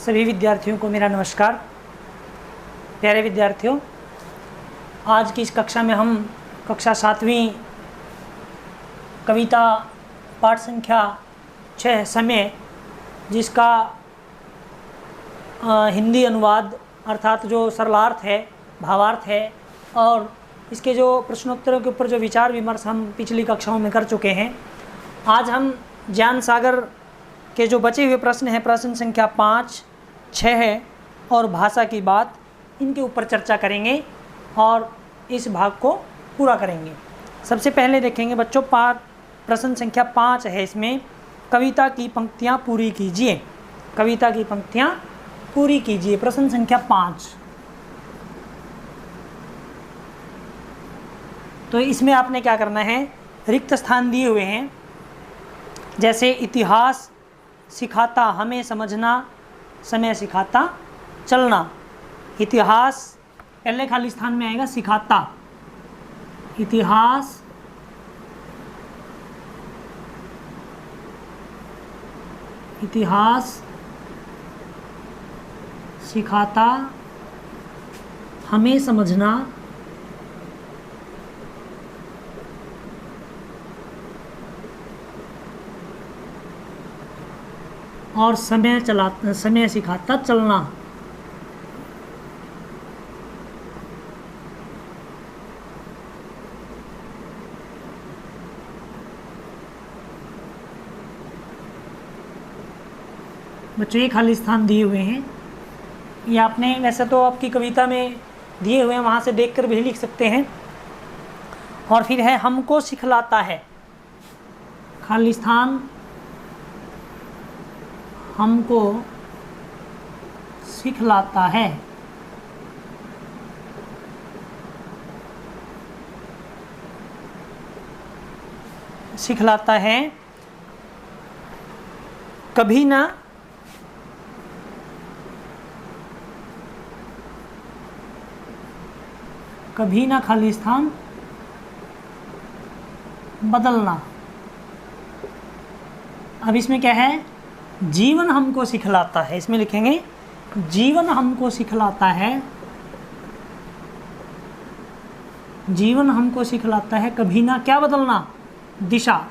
सभी विद्यार्थियों को मेरा नमस्कार। प्यारे विद्यार्थियों, आज की इस कक्षा में हम कक्षा 7वीं कविता पाठ संख्या 6 समय, जिसका हिंदी अनुवाद अर्थात जो सरलार्थ है, भावार्थ है, और इसके जो प्रश्नोत्तरों के ऊपर जो विचार विमर्श हम पिछली कक्षाओं में कर चुके हैं, आज हम ज्ञान सागर के जो बचे हुए प्रश्न हैं, प्रश्न संख्या 5, 6 है और भाषा की बात, इनके ऊपर चर्चा करेंगे और इस भाग को पूरा करेंगे। सबसे पहले देखेंगे बच्चों, प्रश्न संख्या 5 है। इसमें कविता की पंक्तियाँ पूरी कीजिए। कविता की पंक्तियाँ पूरी कीजिए। प्रश्न संख्या 5। तो इसमें आपने क्या करना है, रिक्त स्थान दिए हुए हैं, जैसे इतिहास सिखाता हमें समझना, समय सिखाता चलना। इतिहास पहले खाली स्थान में आएगा, सिखाता। इतिहास सिखाता हमें समझना, और समय सिखाता चलना। बच्चों, ये खाली स्थान दिए हुए हैं, ये आपने वैसे तो आपकी कविता में दिए हुए हैं, वहाँ से देखकर भी लिख सकते हैं। और फिर है हमको सिखलाता है, खाली स्थान, हमको सिखलाता है। सिखलाता है कभी ना खाली स्थान बदलना। अब इसमें क्या है, जीवन हमको सिखलाता है, इसमें लिखेंगे जीवन हमको सिखलाता है। जीवन हमको सिखलाता है कभी ना क्या बदलना, दिशा।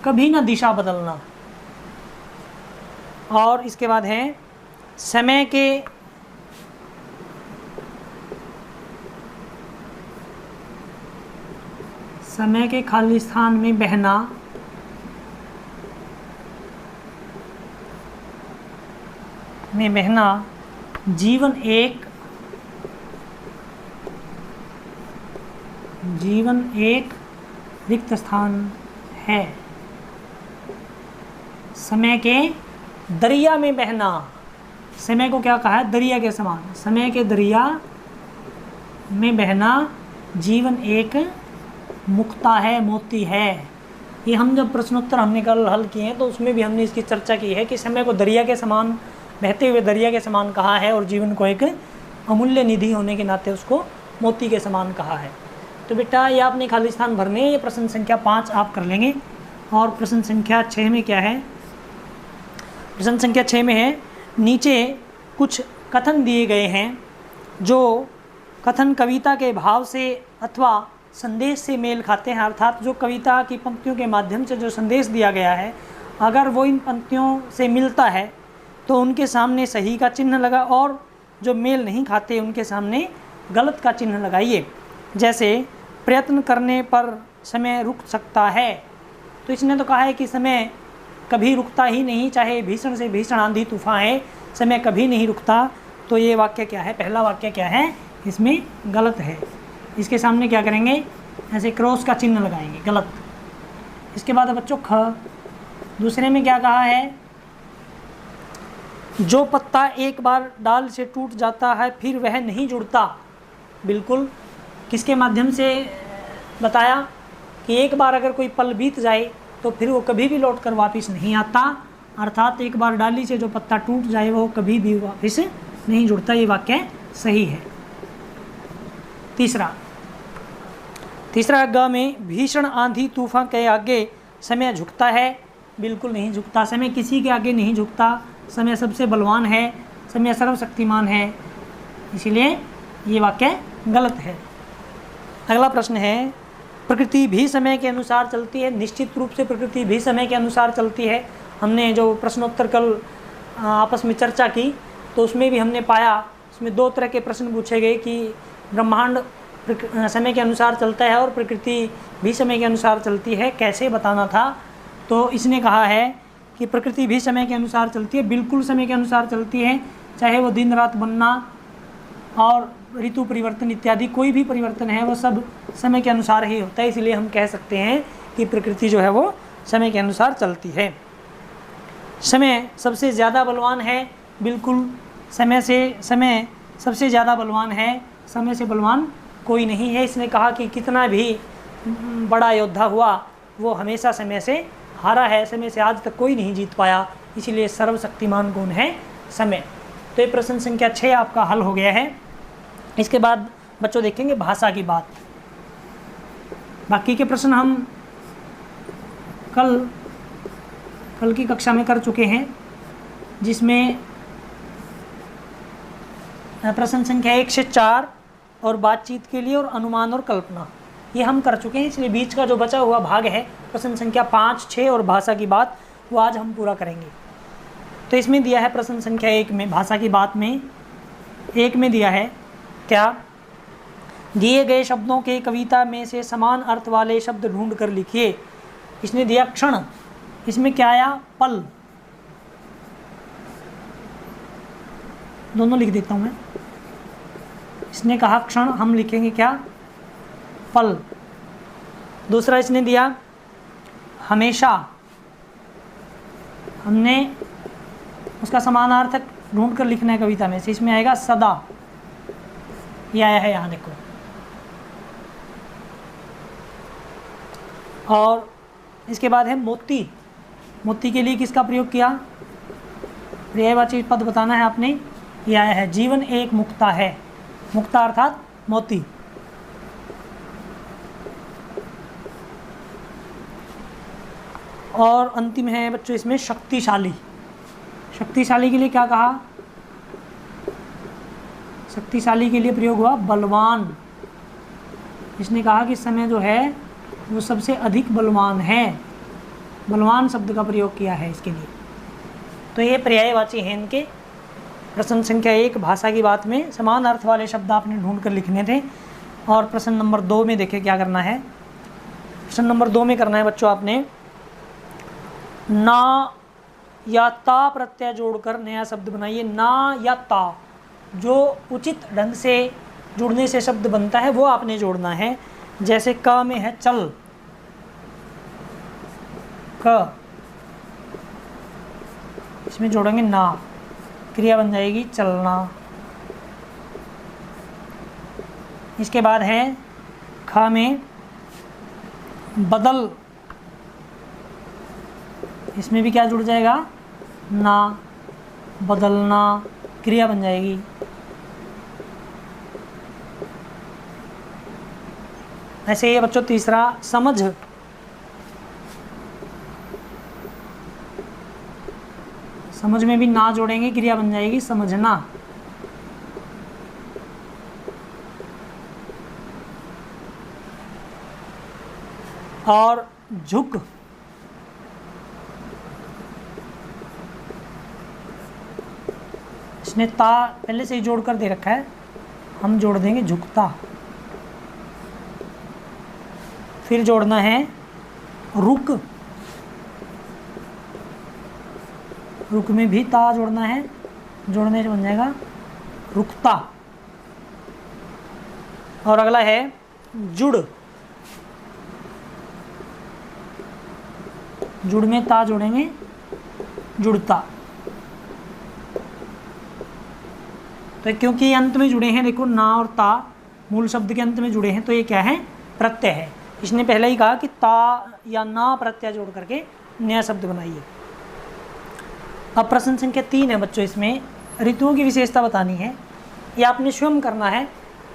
कभी ना दिशा बदलना। और इसके बाद है समय के खाली स्थान में बहना। जीवन एक रिक्त स्थान है। समय के दरिया में बहना। समय को क्या कहा है, दरिया के समान। समय के दरिया में बहना, जीवन एक मुक्ता है, मोती है। ये हम जब प्रश्नोत्तर हमने कल हल किए हैं तो उसमें भी हमने इसकी चर्चा की है कि समय को दरिया के समान, बहते हुए दरिया के समान कहा है, और जीवन को एक अमूल्य निधि होने के नाते उसको मोती के समान कहा है। तो बेटा, ये आपने खाली स्थान भरने हैं। ये प्रश्न संख्या 5 आप कर लेंगे। और प्रश्न संख्या 6 में क्या है, प्रश्न संख्या 6 में है, नीचे कुछ कथन दिए गए हैं, जो कथन कविता के भाव से अथवा संदेश से मेल खाते हैं। अर्थात जो कविता की पंक्तियों के माध्यम से जो संदेश दिया गया है, अगर वो इन पंक्तियों से मिलता है तो उनके सामने सही का चिन्ह लगा, और जो मेल नहीं खाते उनके सामने गलत का चिन्ह लगाइए। जैसे प्रयत्न करने पर समय रुक सकता है, तो इसने तो कहा है कि समय कभी रुकता ही नहीं, चाहे भीषण से भीषण आंधी तूफान है, समय कभी नहीं रुकता। तो ये वाक्य क्या है, पहला वाक्य क्या है, इसमें गलत है। इसके सामने क्या करेंगे, ऐसे क्रॉस का चिन्ह लगाएंगे, गलत। इसके बाद बच्चों ख, दूसरे में क्या कहा है, जो पत्ता एक बार डाल से टूट जाता है फिर वह नहीं जुड़ता। बिल्कुल, किसके माध्यम से बताया कि एक बार अगर कोई पल बीत जाए तो फिर वो कभी भी लौट कर वापस नहीं आता। अर्थात एक बार डाली से जो पत्ता टूट जाए वो कभी भी वापस नहीं जुड़ता। ये वाक्य सही है। तीसरा ग में भीषण आंधी तूफान के आगे समय झुकता है। बिल्कुल नहीं झुकता, समय किसी के आगे नहीं झुकता, समय सबसे बलवान है, समय सर्वशक्तिमान है, इसीलिए ये वाक्य गलत है। अगला प्रश्न है, प्रकृति भी समय के अनुसार चलती है? निश्चित रूप से प्रकृति भी समय के अनुसार चलती है। हमने जो प्रश्नोत्तर कल आपस में चर्चा की तो उसमें भी हमने पाया, उसमें 2 तरह के प्रश्न पूछे गए कि ब्रह्मांड समय के अनुसार चलता है और प्रकृति भी समय के अनुसार चलती है, कैसे बताना था। तो इसने कहा है कि प्रकृति भी समय के अनुसार चलती है, बिल्कुल समय के अनुसार चलती है, चाहे वो दिन रात बनना और ऋतु परिवर्तन इत्यादि कोई भी परिवर्तन है वो सब समय के अनुसार ही होता है, इसलिए हम कह सकते हैं कि प्रकृति जो है वो समय के अनुसार चलती है। समय सबसे ज़्यादा बलवान है, बिल्कुल समय सबसे ज़्यादा बलवान है, समय से बलवान कोई नहीं है। इसने कहा कि कितना भी बड़ा योद्धा हुआ वो हमेशा समय से हारा है, समय से आज तक कोई नहीं जीत पाया, इसीलिए सर्वशक्तिमान कौन है? समय। तो ये प्रश्न संख्या 6 आपका हल हो गया है। इसके बाद बच्चों देखेंगे भाषा की बात। बाकी के प्रश्न हम कल की कक्षा में कर चुके हैं, जिसमें प्रश्न संख्या 1 से 4 और बातचीत के लिए और अनुमान और कल्पना ये हम कर चुके हैं, इसलिए बीच का जो बचा हुआ भाग है प्रश्न संख्या 5, 6 और भाषा की बात वो आज हम पूरा करेंगे। तो इसमें दिया है प्रश्न संख्या 1 में, भाषा की बात में 1 में दिया है क्या? दिए गए शब्दों के कविता में से समान अर्थ वाले शब्द ढूंढ कर लिखिए। इसने दिया क्षण, इसमें क्या आया? पल। दोनों लिख देता हूँ मैं। इसने कहा क्षण, हम लिखेंगे क्या? पल। दूसरा इसने दिया हमेशा, हमने उसका समानार्थक ढूंढ कर लिखना है कविता में से, इसमें आएगा सदा। ये आया है यहाँ देखो। और इसके बाद है मोती। मोती के लिए किसका प्रयोग किया? पर्यायवाची पद बताना है आपने। ये आया है जीवन एक मुक्ता है, मुक्ता अर्थात मोती। और अंतिम है बच्चों इसमें शक्तिशाली। शक्तिशाली के लिए क्या कहा? शक्तिशाली के लिए प्रयोग हुआ बलवान। इसने कहा कि समय जो है वो सबसे अधिक बलवान है, बलवान शब्द का प्रयोग किया है इसके लिए। तो ये पर्यायवाची हैं इनके। प्रश्न संख्या 1 भाषा की बात में समान अर्थ वाले शब्द आपने ढूंढ कर लिखने थे। और प्रश्न नंबर 2 में देखें क्या करना है। प्रश्न नंबर 2 में करना है बच्चों आपने ना या ता प्रत्यय जोड़कर नया शब्द बनाइए। ना या ता जो उचित ढंग से जुड़ने से शब्द बनता है वो आपने जोड़ना है। जैसे क में है चल, क, इसमें जोड़ेंगे ना, क्रिया बन जाएगी चलना। इसके बाद है ख में बदल, इसमें भी क्या जुड़ जाएगा? ना, बदलना, क्रिया बन जाएगी। ऐसे ही बच्चों तीसरा समझ। समझ में भी ना जोड़ेंगे, क्रिया बन जाएगी समझना। और झुक, इसने ता पहले से ही जोड़ कर दे रखा है, हम जोड़ देंगे झुकता। फिर जोड़ना है रुक, रुक में भी ता जोड़ना है, जोड़ने से बन जाएगा रुकता। और अगला है जुड़, जुड़ में ता जोड़ेंगे जुड़ता। तो क्योंकि अंत में जुड़े हैं, देखो ना और ता मूल शब्द के अंत में जुड़े हैं, तो ये क्या है? प्रत्यय है। इसने पहले ही कहा कि ता या ना प्रत्यय जोड़ करके नया शब्द बनाइए। अब प्रश्न संख्या 3 है बच्चों, इसमें ऋतुओं की विशेषता बतानी है। ये आपने स्वयं करना है।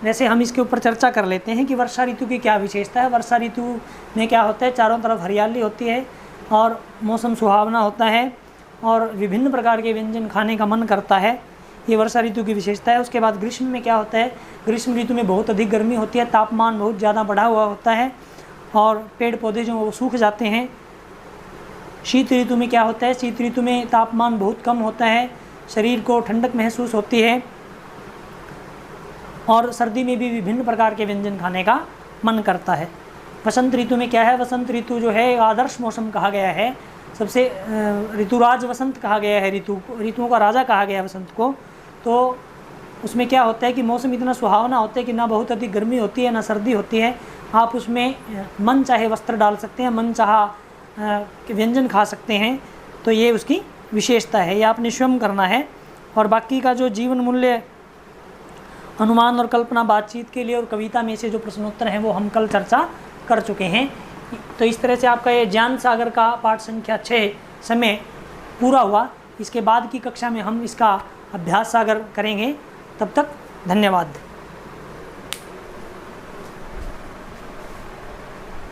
वैसे हम इसके ऊपर चर्चा कर लेते हैं कि वर्षा ऋतु की क्या विशेषता है। वर्षा ऋतु में क्या होता है? चारों तरफ हरियाली होती है और मौसम सुहावना होता है और विभिन्न प्रकार के व्यंजन खाने का मन करता है। ये वर्षा ऋतु की विशेषता है। उसके बाद ग्रीष्म में क्या होता है, ग्रीष्म ऋतु में बहुत अधिक गर्मी होती है, तापमान बहुत ज़्यादा बढ़ा हुआ होता है और पेड़ पौधे जो वो सूख जाते हैं। शीत ऋतु में क्या होता है, शीत ऋतु में तापमान बहुत कम होता है, शरीर को ठंडक महसूस होती है और सर्दी में भी विभिन्न प्रकार के व्यंजन खाने का मन करता है। वसंत ऋतु में क्या है, वसंत ऋतु जो है आदर्श मौसम कहा गया है, सबसे ऋतुराज वसंत कहा गया है, ऋतुओं का राजा कहा गया है वसंत को। तो उसमें क्या होता है कि मौसम इतना सुहावना होता है कि ना बहुत अधिक गर्मी होती है ना सर्दी होती है। आप उसमें मन चाहे वस्त्र डाल सकते हैं, मन चाहा व्यंजन खा सकते हैं। तो ये उसकी विशेषता है, ये आपने स्वयं करना है। और बाकी का जो जीवन मूल्य, अनुमान और कल्पना बातचीत के लिए और कविता में से जो प्रश्नोत्तर हैं वो हम कल चर्चा कर चुके हैं। तो इस तरह से आपका ये ज्ञान सागर का पाठ संख्या 6 समय पूरा हुआ। इसके बाद की कक्षा में हम इसका अभ्यास सागर करेंगे। तब तक धन्यवाद।